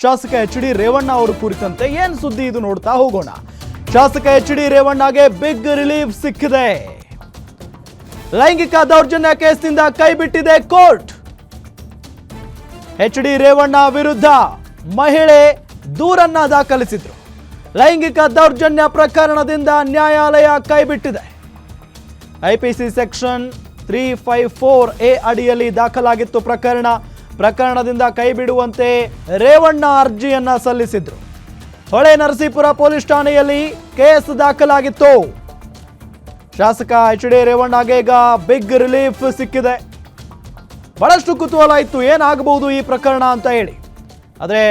ಶಾಸಕ ಎಚ್.ಡಿ. ರೇವಣ್ಣ ಅವರು ಕುರಿತಂತೆ ಏನು ಸುದ್ದಿ ಇದು ನೋಡ್ತಾ ಹೋಗೋಣ. ಶಾಸಕ ಎಚ್.ಡಿ. ರೇವಣ್ಣಗೆ ಬಿಗ್ ರಿಲೀಫ್ ಸಿಕ್ಕಿದೆ. ಲೈಂಗಿಕ ದೌರ್ಜನ್ಯ ಕೇಸ್ನಿಂದ ಕೈಬಿಟ್ಟಿದೆ ಕೋರ್ಟ್. ಎಚ್.ಡಿ. ರೇವಣ್ಣ ವಿರುದ್ಧ ಮಹಿಳೆ ದೂರನ್ನ ದಾಖಲಿಸಿದ್ರು. ಲೈಂಗಿಕ ದೌರ್ಜನ್ಯ ಪ್ರಕರಣದಿಂದ ನ್ಯಾಯಾಲಯ ಕೈಬಿಟ್ಟಿದೆ. ಐಪಿಸಿ ಸೆಕ್ಷನ್ 354A ಅಡಿಯಲ್ಲಿ ದಾಖಲಾಗಿತ್ತು ಪ್ರಕರಣದಿಂದ ಕೈಬಿಡುವಂತೆ ರೇವಣ್ಣ ಅರ್ಜಿಯನ್ನ ಸಲ್ಲಿಸಿದ್ರು. ಹೊಳೆ ನರಸೀಪುರ ಪೊಲೀಸ್ ಠಾಣೆಯಲ್ಲಿ ಕೇಸ್ ದಾಖಲಾಗಿತ್ತು. ಶಾಸಕ ಎಚ್.ಡಿ. ರೇವಣ್ಣಗೆ ಈಗ ಬಿಗ್ ರಿಲೀಫ್ ಸಿಕ್ಕಿದೆ. ಬಹಳಷ್ಟು ಕುತೂಹಲ ಇತ್ತು, ಏನಾಗಬಹುದು ಈ ಪ್ರಕರಣ ಅಂತ ಹೇಳಿ. ಆದರೆ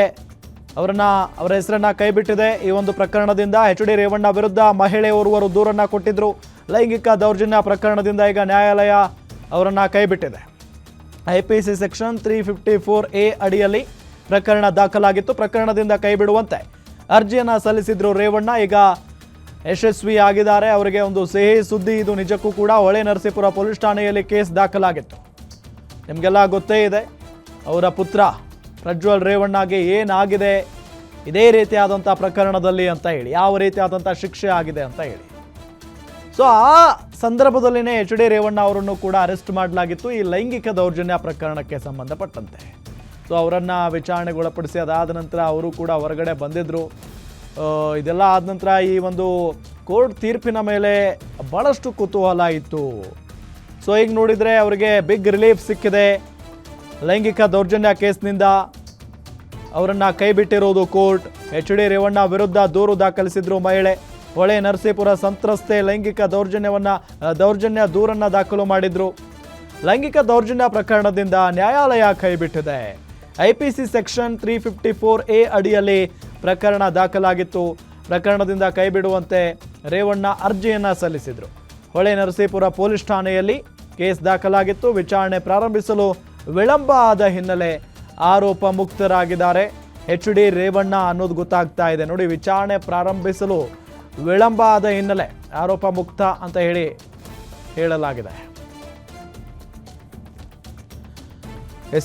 ಅವರ ಹೆಸರನ್ನ ಕೈಬಿಟ್ಟಿದೆ. ಈ ಒಂದು ಪ್ರಕರಣದಿಂದ ಎಚ್.ಡಿ. ರೇವಣ್ಣ ವಿರುದ್ಧ ಮಹಿಳೆಯೋರ್ವರು ದೂರನ್ನ ಕೊಟ್ಟಿದ್ರು. ಲೈಂಗಿಕ ದೌರ್ಜನ್ಯ ಪ್ರಕರಣದಿಂದ ಈಗ ನ್ಯಾಯಾಲಯ ಅವರನ್ನ ಕೈಬಿಟ್ಟಿದೆ. ಐಪಿಸಿ ಸೆಕ್ಷನ್ 354A ಅಡಿಯಲ್ಲಿ ಪ್ರಕರಣ ದಾಖಲಾಗಿತ್ತು. ಪ್ರಕರಣದಿಂದ ಕೈಬಿಡುವಂತೆ ಅರ್ಜಿಯನ್ನ ಸಲ್ಲಿಸಿದ್ರು ರೇವಣ್ಣ. ಈಗ ಯಶಸ್ವಿ ಆಗಿದ್ದಾರೆ. ಅವರಿಗೆ ಒಂದು ಸಿಹಿ ಸುದ್ದಿ ಇದು ನಿಜಕ್ಕೂ ಕೂಡ. ಹೊಳೆ ನರಸೀಪುರ ಪೊಲೀಸ್ ಠಾಣೆಯಲ್ಲಿ ಕೇಸ್ ದಾಖಲಾಗಿತ್ತು. ನಿಮಗೆಲ್ಲ ಗೊತ್ತೇ ಇದೆ ಅವರ ಪುತ್ರ ಪ್ರಜ್ವಲ್ ರೇವಣ್ಣಗೆ ಏನಾಗಿದೆ ಇದೇ ರೀತಿಯಾದಂಥ ಪ್ರಕರಣದಲ್ಲಿ ಅಂತ ಹೇಳಿ, ಯಾವ ರೀತಿಯಾದಂಥ ಶಿಕ್ಷೆ ಆಗಿದೆ ಅಂತ ಹೇಳಿ. ಸೊ ಆ ಸಂದರ್ಭದಲ್ಲಿನೇ ಎಚ್.ಡಿ. ರೇವಣ್ಣ ಅವರನ್ನು ಕೂಡ ಅರೆಸ್ಟ್ ಮಾಡಲಾಗಿತ್ತು ಈ ಲೈಂಗಿಕ ದೌರ್ಜನ್ಯ ಪ್ರಕರಣಕ್ಕೆ ಸಂಬಂಧಪಟ್ಟಂತೆ. ಸೊ ಅವರನ್ನು ವಿಚಾರಣೆಗೊಳಪಡಿಸಿ ಅದಾದ ನಂತರ ಅವರು ಕೂಡ ಹೊರಗಡೆ ಬಂದಿದ್ದರು. ಇದೆಲ್ಲ ಆದ ನಂತರ ಈ ಒಂದು ಕೋರ್ಟ್ ತೀರ್ಪಿನ ಮೇಲೆ ಭಾಳಷ್ಟು ಕುತೂಹಲ ಇತ್ತು. ಸೊ ಈಗ ನೋಡಿದರೆ ಅವರಿಗೆ ಬಿಗ್ ರಿಲೀಫ್ ಸಿಕ್ಕಿದೆ. ಲೈಂಗಿಕ ದೌರ್ಜನ್ಯ ಕೇಸ್ನಿಂದ ಅವರನ್ನು ಕೈಬಿಟ್ಟಿರೋದು ಕೋರ್ಟ್. ಎಚ್.ಡಿ. ರೇವಣ್ಣ ವಿರುದ್ಧ ದೂರು ದಾಖಲಿಸಿದ್ರು ಮಹಿಳೆ. ಹೊಳೆ ನರಸೀಪುರ ಸಂತ್ರಸ್ತೆ ಲೈಂಗಿಕ ದೌರ್ಜನ್ಯ ದೂರನ್ನು ದಾಖಲು ಮಾಡಿದ್ರು. ಲೈಂಗಿಕ ದೌರ್ಜನ್ಯ ಪ್ರಕರಣದಿಂದ ನ್ಯಾಯಾಲಯ ಕೈಬಿಟ್ಟಿದೆ. ಐಪಿಸಿ ಸೆಕ್ಷನ್ 354A ಅಡಿಯಲ್ಲಿ ಪ್ರಕರಣ ದಾಖಲಾಗಿತ್ತು. ಪ್ರಕರಣದಿಂದ ಕೈಬಿಡುವಂತೆ ರೇವಣ್ಣ ಅರ್ಜಿಯನ್ನು ಸಲ್ಲಿಸಿದರು. ಹೊಳೆ ನರಸೀಪುರ ಪೊಲೀಸ್ ಠಾಣೆಯಲ್ಲಿ ಕೇಸ್ ದಾಖಲಾಗಿತ್ತು. ವಿಚಾರಣೆ ಪ್ರಾರಂಭಿಸಲು ವಿಳಂಬ ಆದ ಹಿನ್ನೆಲೆ ಆರೋಪ ಮುಕ್ತರಾಗಿದ್ದಾರೆ ಎಚ್.ಡಿ. ರೇವಣ್ಣ ಅನ್ನೋದು ಗೊತ್ತಾಗ್ತಾ ಇದೆ. ನೋಡಿ, ವಿಚಾರಣೆ ಪ್ರಾರಂಭಿಸಲು ವಿಳಂಬ ಆದ ಹಿನ್ನೆಲೆ ಆರೋಪ ಮುಕ್ತ ಅಂತ ಹೇಳಲಾಗಿದೆ.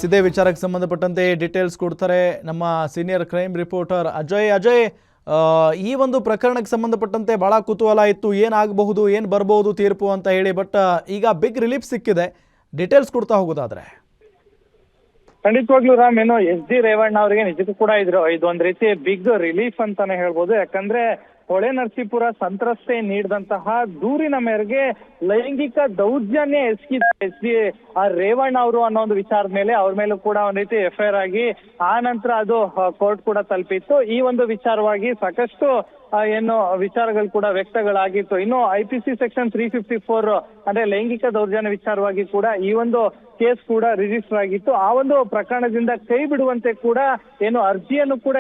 ಇದೇ ವಿಚಾರಕ್ಕೆ ಸಂಬಂಧಪಟ್ಟಂತೆ ಡೀಟೇಲ್ಸ್ ಕೊಡ್ತಾರೆ ನಮ್ಮ ಸೀನಿಯರ್ ಕ್ರೈಮ್ ರಿಪೋರ್ಟರ್ ಅಜಯ್. ಈ ಒಂದು ಪ್ರಕರಣಕ್ಕೆ ಸಂಬಂಧಪಟ್ಟಂತೆ ಬಹಳ ಕುತೂಹಲ ಇತ್ತು, ಏನಾಗಬಹುದು, ಏನು ಬರಬಹುದು ತೀರ್ಪು ಅಂತ ಹೇಳಿ. ಬಟ್ ಈಗ ಬಿಗ್ ರಿಲೀಫ್ ಸಿಕ್ಕಿದೆ. ಡೀಟೇಲ್ಸ್ ಕೊಡ್ತಾ ಹೋಗೋದಾದ್ರೆ ಖಂಡಿತವಾಗ್ಲೂ ರಾಮ್, ಏನು ಎಚ್.ಡಿ. ರೇವಣ್ಣ ಅವರಿಗೆ ನಿಜಕ್ಕೂ ಕೂಡ ಇದೊಂದು ರೀತಿ ಬಿಗ್ ರಿಲೀಫ್ ಅಂತಾನೆ ಹೇಳ್ಬೋದು. ಯಾಕಂದ್ರೆ ಹೊಳೆ ನರಸೀಪುರ ಸಂತ್ರಸ್ತೆ ನೀಡಿದಂತಹ ದೂರಿನ ಮೇರೆಗೆ ಲೈಂಗಿಕ ದೌರ್ಜನ್ಯ ಎಚ್.ಡಿ. ರೇವಣ್ಣ ಅವರು ಅನ್ನೋ ಒಂದು ವಿಚಾರದ ಮೇಲೆ ಅವ್ರ ಮೇಲೂ ಕೂಡ ಒಂದ್ ರೀತಿ FIR ಆಗಿ ಆ ನಂತರ ಅದು ಕೋರ್ಟ್ ಕೂಡ ತಲುಪಿತ್ತು. ಈ ಒಂದು ವಿಚಾರವಾಗಿ ಸಾಕಷ್ಟು ಏನು ವಿಚಾರಗಳು ಕೂಡ ವ್ಯಕ್ತಗಳಾಗಿತ್ತು. ಇನ್ನು ಐಪಿಸಿ ಸೆಕ್ಷನ್ 354 ಅಂದ್ರೆ ಲೈಂಗಿಕ ದೌರ್ಜನ್ಯ ವಿಚಾರವಾಗಿ ಕೂಡ ಈ ಒಂದು ಕೇಸ್ ಕೂಡ ರಿಜಿಸ್ಟರ್ ಆಗಿತ್ತು. ಆ ಒಂದು ಪ್ರಕರಣದಿಂದ ಕೈ ಬಿಡುವಂತೆ ಕೂಡ ಏನು ಅರ್ಜಿಯನ್ನು ಕೂಡ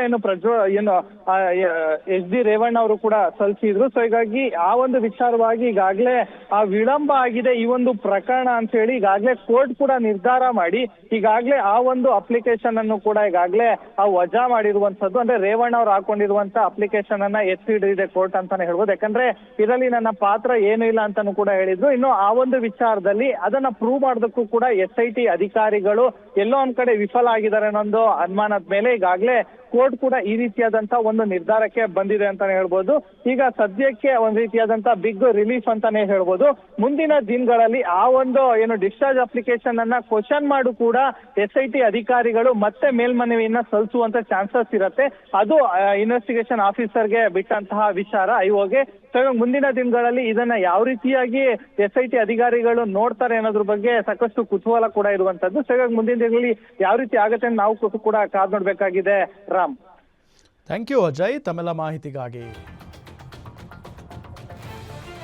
ಎಚ್.ಡಿ. ರೇವಣ್ಣ ಅವರು ಕೂಡ ಸಲ್ಲಿಸಿದ್ರು. ಸೊ ಹೀಗಾಗಿ ಆ ಒಂದು ವಿಚಾರವಾಗಿ ಈಗಾಗಲೇ ಆ ವಿಳಂಬ ಆಗಿದೆ ಈ ಒಂದು ಪ್ರಕರಣ ಅಂತ ಹೇಳಿ ಈಗಾಗಲೇ ಕೋರ್ಟ್ ಕೂಡ ನಿರ್ಧಾರ ಮಾಡಿ ಈಗಾಗಲೇ ಆ ಒಂದು ಅಪ್ಲಿಕೇಶನ್ ಅನ್ನು ಕೂಡ ಈಗಾಗಲೇ ವಜಾ ಮಾಡಿರುವಂತದ್ದು. ಅಂದ್ರೆ ರೇವಣ್ಣ ಅವರು ಹಾಕೊಂಡಿರುವಂತ ಅಪ್ಲಿಕೇಶನ್ ಅನ್ನ ಎತ್ತಿಡಿದೆ ಕೋರ್ಟ್ ಅಂತಾನೆ ಹೇಳ್ಬೋದು. ಯಾಕಂದ್ರೆ ಇದರಲ್ಲಿ ನನ್ನ ಪಾತ್ರ ಏನು ಇಲ್ಲ ಅಂತಾನು ಕೂಡ ಹೇಳಿದ್ರು. ಇನ್ನು ಆ ಒಂದು ವಿಚಾರದಲ್ಲಿ ಅದನ್ನ ಪ್ರೂವ್ ಮಾಡೋದಕ್ಕೂ ಕೂಡ SIT ಅಧಿಕಾರಿಗಳು ಎಲ್ಲೋ ಒಂದ್ ಕಡೆ ವಿಫಲ ಆಗಿದ್ದಾರೆ ಅನ್ನೋ ಅನುಮಾನದ ಮೇಲೆ ಈಗಾಗಲೇ ಕೋರ್ಟ್ ಕೂಡ ಈ ರೀತಿಯಾದಂತ ಒಂದು ನಿರ್ಧಾರಕ್ಕೆ ಬಂದಿದೆ ಅಂತಾನೆ ಹೇಳ್ಬೋದು. ಈಗ ಸದ್ಯಕ್ಕೆ ಒಂದ್ ರೀತಿಯಾದಂತ ಬಿಗ್ ರಿಲೀಫ್ ಅಂತಾನೆ ಹೇಳ್ಬೋದು. ಮುಂದಿನ ದಿನಗಳಲ್ಲಿ ಆ ಒಂದು ಏನು ಡಿಸ್ಚಾರ್ಜ್ ಅಪ್ಲಿಕೇಶನ್ ಅನ್ನ ಕ್ವಶನ್ ಮಾಡು ಕೂಡ SIT ಅಧಿಕಾರಿಗಳು ಮತ್ತೆ ಮೇಲ್ಮನವಿಯನ್ನ ಸಲ್ಲಿಸುವಂತ ಚಾನ್ಸಸ್ ಇರುತ್ತೆ. ಅದು ಇನ್ವೆಸ್ಟಿಗೇಷನ್ ಆಫೀಸರ್ಗೆ ಬಿಟ್ಟಂತಹ ವಿಚಾರ IOಗೆ. ಸೊ ಮುಂದಿನ ದಿನಗಳಲ್ಲಿ ಇದನ್ನ ಯಾವ ರೀತಿಯಾಗಿ SIT ಅಧಿಕಾರಿಗಳು ನೋಡ್ತಾರೆ ಅನ್ನೋದ್ರ ಬಗ್ಗೆ ಸಾಕಷ್ಟು ಕುತೂಹಲ ಕೂಡ ಇರುವಂತದ್ದು. ಸೊ ಮುಂದಿನ ದಿನಗಳಲ್ಲಿ ಯಾವ ರೀತಿ ಆಗುತ್ತೆ ನಾವು ಕೂಡ ಕಾದ್ ನೋಡ್ಬೇಕಾಗಿದೆ ರಾಮ್. ಥ್ಯಾಂಕ್ ಯು ಅಜಯ್ ತಮ್ಮೆಲ್ಲ ಮಾಹಿತಿಗಾಗಿ.